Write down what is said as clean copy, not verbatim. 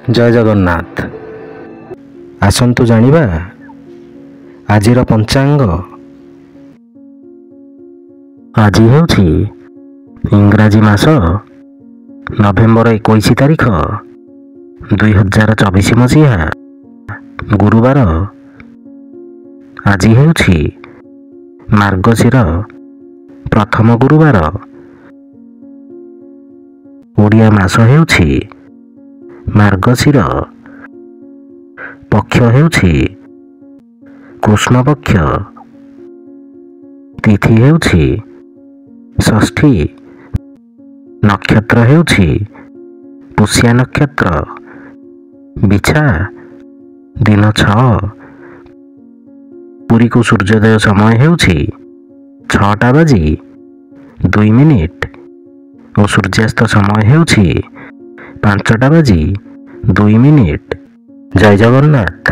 जय जगन्नाथ। आसंतु जानिबा आजिर पंचांग। आज हेउछि इंग्राजी मास नवेम्बर 21 तारिख 2024 मसीहा गुरुवार। आज हेउछि मार्गशीर प्रथम गुरुवार। ओडिया मास हेउछि मार्गशीर। पक्ष हेउछि कृष्ण पक्ष। तिथि हेउछि षष्ठी। नक्षत्र हेउछि पुष्या नक्षत्र। बिछा दिन 6। पुरी को सूर्योदय समय हेउछि 6:02 और सूर्यास्त समय हेउछि 5:02। जय जगन्नाथ।